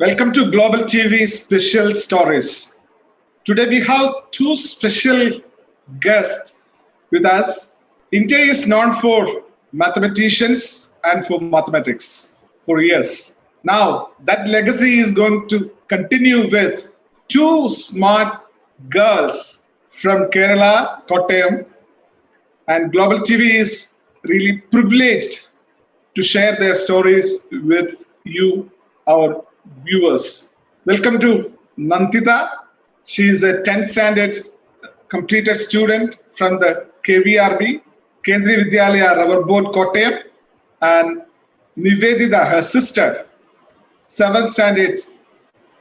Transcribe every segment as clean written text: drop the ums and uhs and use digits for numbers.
Welcome to Global TV Special Stories. Today we have two special guests with us. India is known for mathematicians and for mathematics for years. Now that legacy is going to continue with two smart girls from Kerala, Kottayam, and Global TV is really privileged to share their stories with you, our viewers. Welcome to Nandita. She is a 10th standard completed student from the KVRB, Kendriya Vidyalaya Rubber Board Kottayam, and Nivedita, her sister, 7th standard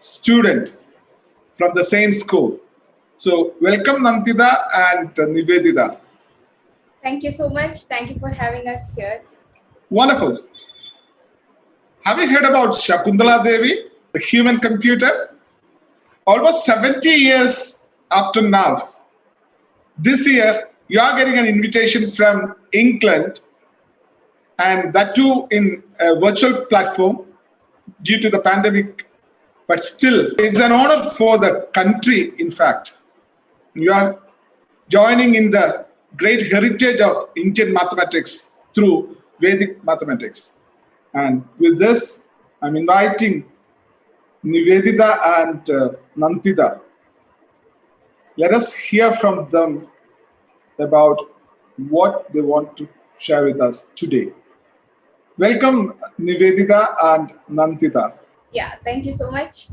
student from the same school. So welcome Nandita and Nivedita. Thank you so much. Thank you for having us here. Wonderful. Have you heard about Shakuntala Devi, the human computer? Almost 70 years after now, this year you are getting an invitation from England, and that too in a virtual platform due to the pandemic. But still, it's an honor for the country, in fact. You are joining in the great heritage of Indian mathematics through Vedic mathematics. And with this, I'm inviting Nivedita and Nandita. Let us hear from them about what they want to share with us today. Welcome, Nivedita and Nandita. Yeah, thank you so much.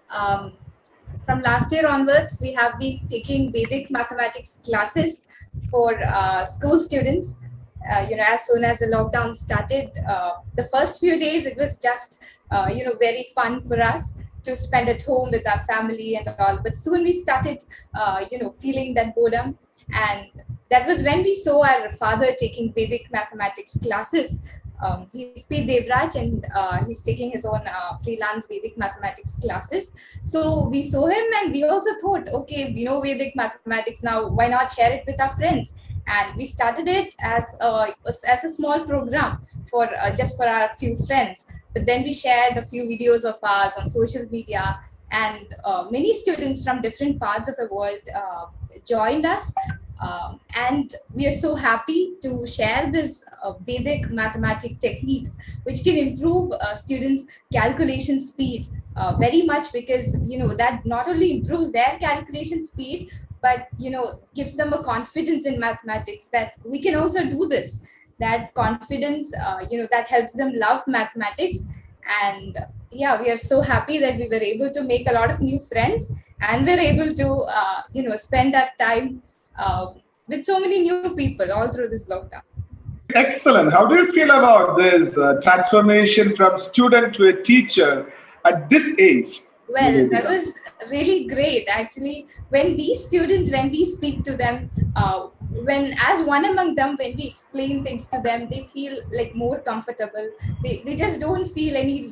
From last year onwards, we have been taking Vedic mathematics classes for school students. As soon as the lockdown started, the first few days it was just very fun for us to spend at home with our family and all. But soon we started feeling that boredom, and that was when we saw our father taking Vedic mathematics classes. He's P. Devraj, and he's taking his own freelance Vedic mathematics classes. So we saw him and we also thought, okay, we know Vedic mathematics now, why not share it with our friends? And we started it as a small program for just for our few friends. But then we shared a few videos of ours on social media, and many students from different parts of the world joined us. And we are so happy to share this Vedic mathematic techniques, which can improve students' calculation speed very much, because that not only improves their calculation speed, but gives them a confidence in mathematics that we can also do this. That confidence, that helps them love mathematics. And yeah, we are so happy that we were able to make a lot of new friends, and we're able to spend our time with so many new people all through this lockdown. Excellent. How do you feel about this transformation from student to a teacher at this age? Well, that was really great. Actually, when we students, when we speak to them, when as one among them, when we explain things to them, they feel like more comfortable. They just don't feel any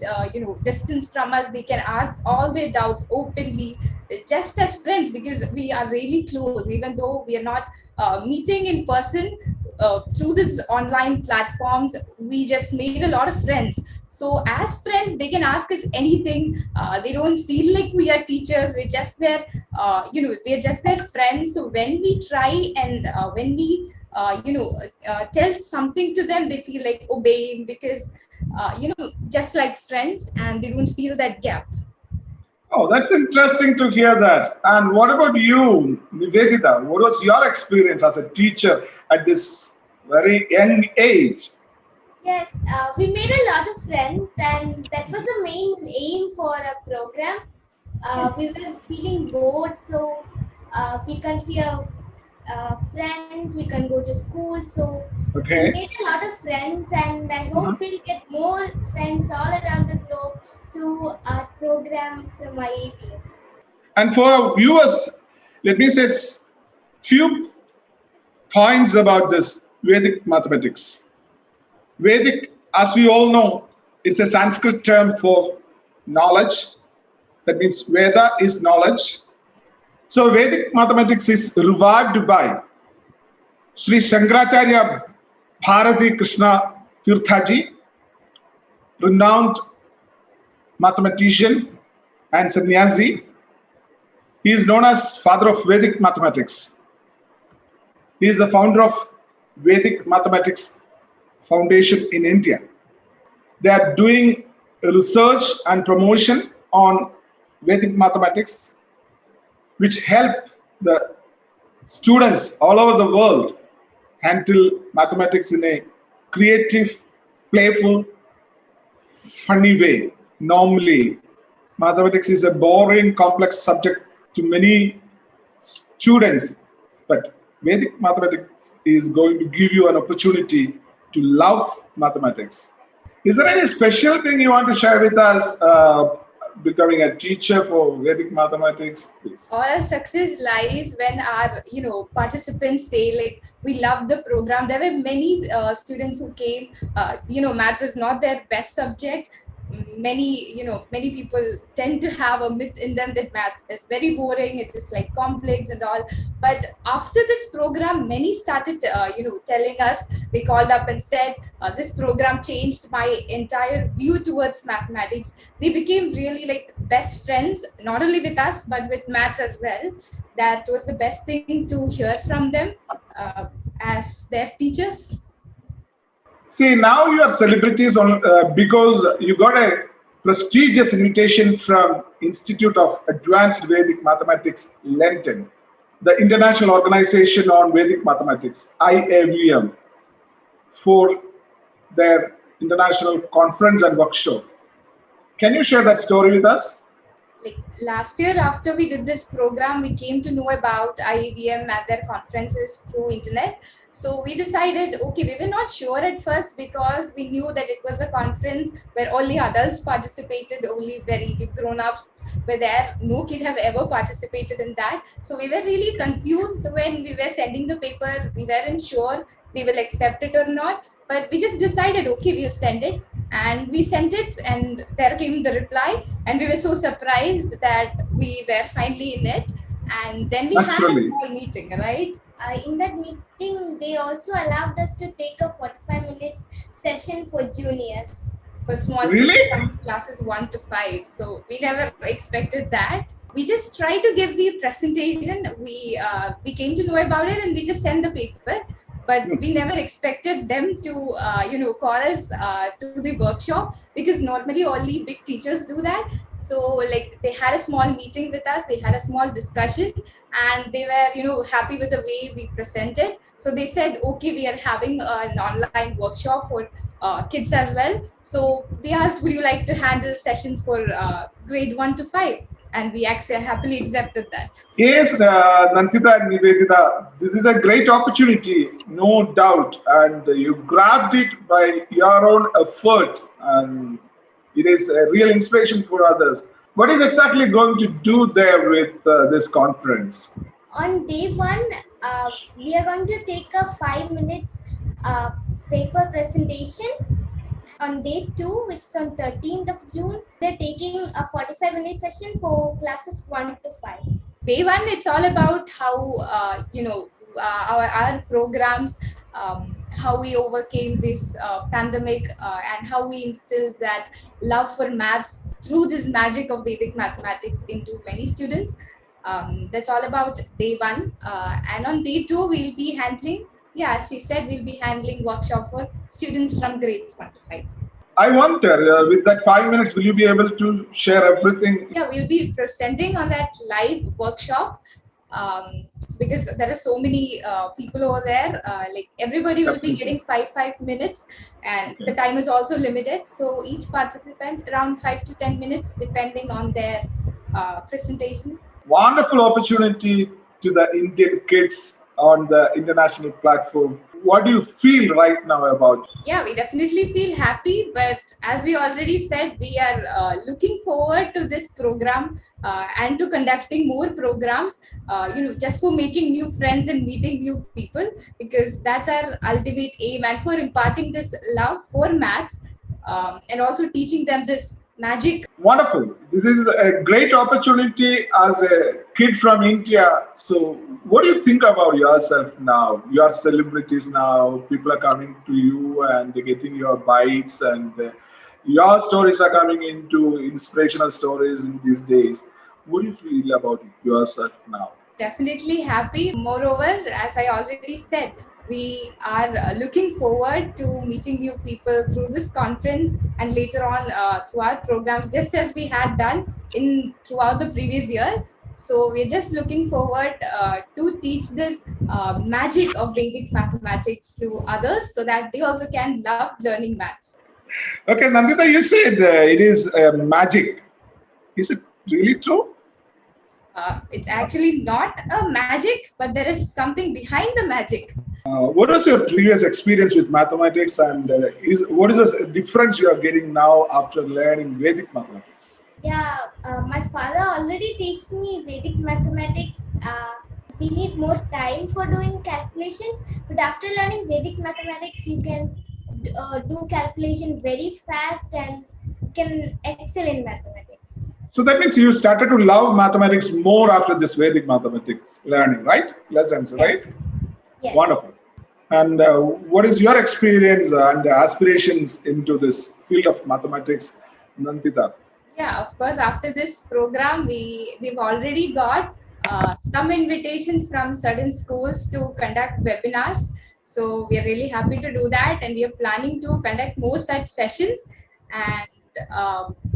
distance from us. They can ask all their doubts openly, just as friends, because we are really close. Even though we are not meeting in person, through this online platforms, we just made a lot of friends. So as friends, they can ask us anything. They don't feel like we are teachers. We're just their we're just their friends. So when we try and when we tell something to them, they feel like obeying, because just like friends, and they don't feel that gap. Oh, that's interesting to hear that. And what about you, Nivedita? What was your experience as a teacher at this very young age? Yes, we made a lot of friends, and that was the main aim for a program. We were feeling bored, so we can see our friends, we can go to school. So we Okay. made a lot of friends, and I hope we'll get more friends all around the globe through our program from IAPM. And for our viewers, let me say few points about this Vedic mathematics. Vedic, as we all know, it's a Sanskrit term for knowledge. That means Veda is knowledge. So Vedic mathematics is revived by Sri Shankaracharya Bharati Krishna Tirthaji, renowned mathematician and sannyasi. He is known as father of Vedic mathematics. He is the founder of Vedic Mathematics Foundation in India. They are doing research and promotion on Vedic mathematics, which help the students all over the world handle mathematics in a creative, playful, funny way. Normally, mathematics is a boring, complex subject to many students, but Vedic mathematics is going to give you an opportunity to love mathematics. Is there any special thing you want to share with us becoming a teacher for Vedic mathematics? Please. All our success lies when our participants say like we love the program. There were many students who came, maths was not their best subject. Many people tend to have a myth in them that maths is very boring, it is like complex and all. But after this program, many started telling us, they called up and said this program changed my entire view towards mathematics. They became really like best friends, not only with us but with maths as well. That was the best thing to hear from them as their teachers. See, now you are celebrities on because you got a prestigious invitation from Institute of Advanced Vedic Mathematics, London, the International Organization on Vedic Mathematics, IAVM, for their international conference and workshop. Can you share that story with us? Like last year, after we did this program, we came to know about IAVM at their conferences through internet. So we decided, okay, we were not sure at first because we knew that it was a conference where only adults participated, only very grown-ups were there. No kid have ever participated in that. So we were really confused when we were sending the paper. We weren't sure they will accept it or not. But we just decided, okay, we'll send it. And we sent it, and there came the reply. And we were so surprised that we were finally in it. And then we had a small meeting, right? In that meeting, they also allowed us to take a 45 minutes session for juniors. For small Really? kids from classes 1 to 5. So we never expected that. We just tried to give the presentation. We came to know about it and we just sent the paper. But we never expected them to, call us to the workshop, because normally only big teachers do that. So like they had a small meeting with us, they had a small discussion, and they were, happy with the way we presented. So they said, okay, we are having an online workshop for kids as well. So they asked, would you like to handle sessions for grade 1 to 5? And we actually happily accepted that. Yes, Nandita and Nivedita, this is a great opportunity, no doubt, and you grabbed it by your own effort, and it is a real inspiration for others. What is exactly going to do there with this conference? On day one, we are going to take a 5 minutes paper presentation. On day 2, which is on 13th of June, we're taking a 45-minute session for classes 1 to 5. Day 1, it's all about how, our programs, how we overcame this pandemic, and how we instilled that love for maths through this magic of Vedic mathematics into many students. That's all about day 1. And on day 2, we'll be handling, as she said, we'll be handling workshop for students from grades 1 to 5. I wonder, with that 5 minutes, will you be able to share everything? Yeah, we'll be presenting on that live workshop, because there are so many people over there. Like everybody will be getting 5 minutes, and the time is also limited. So each participant around 5 to 10 minutes, depending on their presentation. Wonderful opportunity to the Indian kids on the international platform. What do you feel right now about it? Yeah, we definitely feel happy, but as we already said, we are looking forward to this program and to conducting more programs, just for making new friends and meeting new people, because that's our ultimate aim, and for imparting this love for maths, and also teaching them this magic. Wonderful. This is a great opportunity as a kid from India. So what do you think about yourself now? You are celebrities now. People are coming to you and they're getting your bites, and your stories are coming into inspirational stories in these days. What do you feel about yourself now? Definitely happy. Moreover, as I already said, we are looking forward to meeting new people through this conference and later on through our programs, just as we had done in throughout the previous year. So we're just looking forward to teach this magic of Vedic mathematics to others so that they also can love learning maths. Okay, Nandita, you said it is magic. Is it really true? It's actually not a magic, but there is something behind the magic. What was your previous experience with mathematics, and what is the difference you are getting now after learning Vedic mathematics? Yeah, my father already teach me Vedic mathematics. We need more time for doing calculations, but after learning Vedic mathematics, you can do calculation very fast and can excel in mathematics. So that means you started to love mathematics more after this Vedic mathematics learning, right? Lessons, right? Yes. Yes. Wonderful. And what is your experience and aspirations into this field of mathematics, Nandita? Yeah, of course. After this program, we've already got some invitations from certain schools to conduct webinars. So we are really happy to do that, and we are planning to conduct more such sessions. And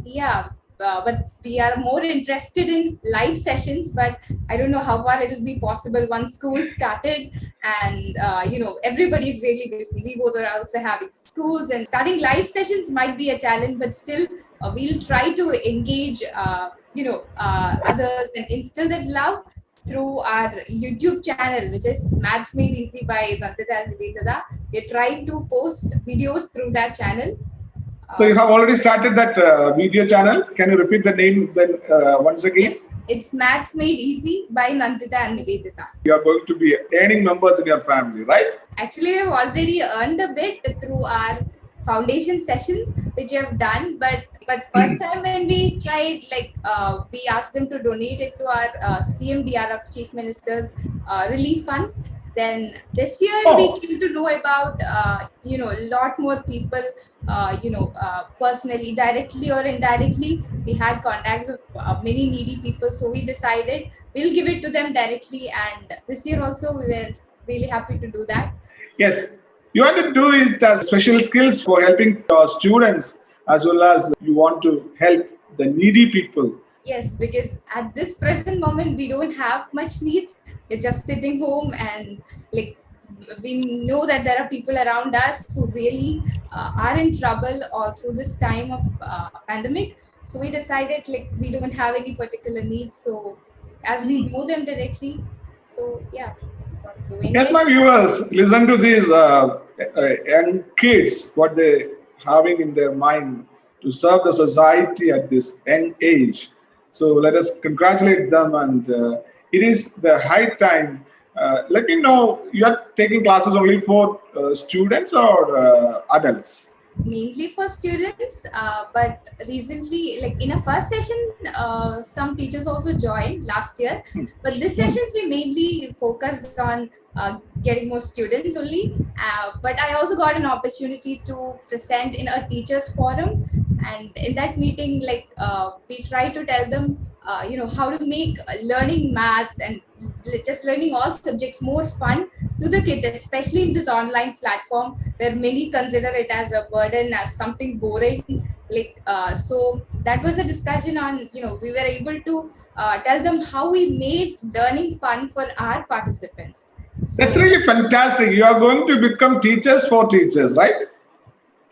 yeah, but we are more interested in live sessions. But I don't know how far it will be possible once school started, and everybody's really busy. We both are also having schools, and starting live sessions might be a challenge, but still we'll try to engage others and instill that love through our YouTube channel, which is Maths Made Easy by Nandita and Nivedita. We're trying to post videos through that channel. So you have already started that video channel. Can you repeat the name then once again? Yes, it's Maths Made Easy by Nandita and Nivedita. You are going to be earning members in your family, right? Actually, we've already earned a bit through our foundation sessions, which we have done. But first time when we tried, we asked them to donate it to our CMDRF Chief Minister's relief funds. Then this year we Oh, came to know about a lot more people, personally, directly or indirectly. We had contacts of many needy people, so we decided we'll give it to them directly. And this year also we were really happy to do that. yes. You want to do it as special skills for helping your students as well as you want to help the needy people. Yes, because at this present moment we don't have much needs. We're just sitting home, and like we know that there are people around us who really are in trouble or through this time of pandemic. So we decided like we don't have any particular needs. So as we know them directly, so yeah, for doing Yes, it. my viewers, listen to these young kids, what they having in their mind to serve the society at this young age. So let us congratulate them, and it is the high time. Let me know, you are taking classes only for students or adults? Mainly for students, but recently, like in a first session, some teachers also joined last year, but this sessions we mainly focused on getting more students only. But I also got an opportunity to present in a teachers forum, and in that meeting, we try to tell them how to make learning maths and just learning all subjects more fun to the kids, especially in this online platform where many consider it as a burden, as something boring. So that was a discussion on, we were able to tell them how we made learning fun for our participants. That's So really fantastic. You are going to become teachers for teachers, right?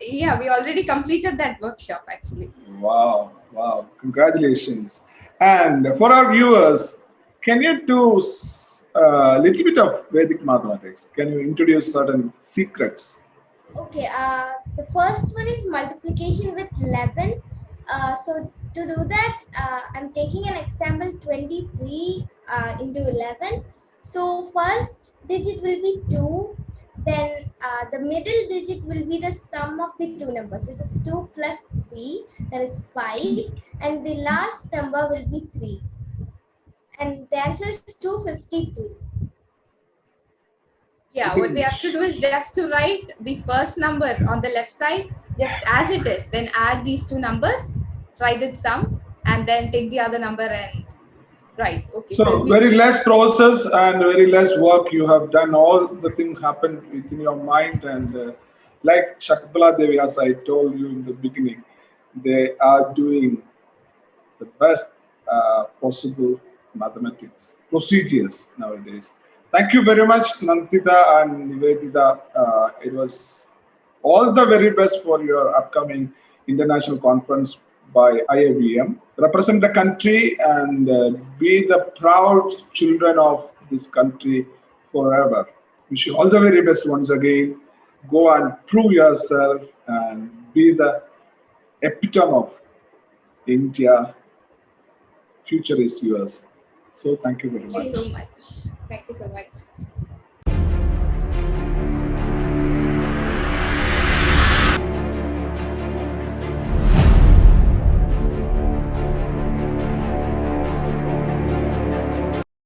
yeah, we already completed that workshop actually. Wow, wow, congratulations. And for our viewers, can you do a little bit of Vedic mathematics? Can you introduce certain secrets? Okay, the first one is multiplication with 11. So to do that, I'm taking an example 23 into 11. So first digit will be 2, then the middle digit will be the sum of the two numbers, which is 2 plus 3, that is 5, and the last number will be 3. And the answer is 253. Yeah, what we have to do is just to write the first number on the left side, just as it is. Then add these two numbers, write it sum, and then take the other number and write. Okay, so So very less process and very less work. You have done all the things happen within your mind, and like Shakbala Devi, as I told you in the beginning, they are doing the best possible mathematics procedures nowadays. Thank you very much, Nandita and Nivedita. It was all the very best for your upcoming international conference by IAVM. Represent the country and be the proud children of this country forever. Wish you all the very best once again. Go and prove yourself and be the epitome of India. Future is yours. So thank you very thank you much. so much. Thank you so much.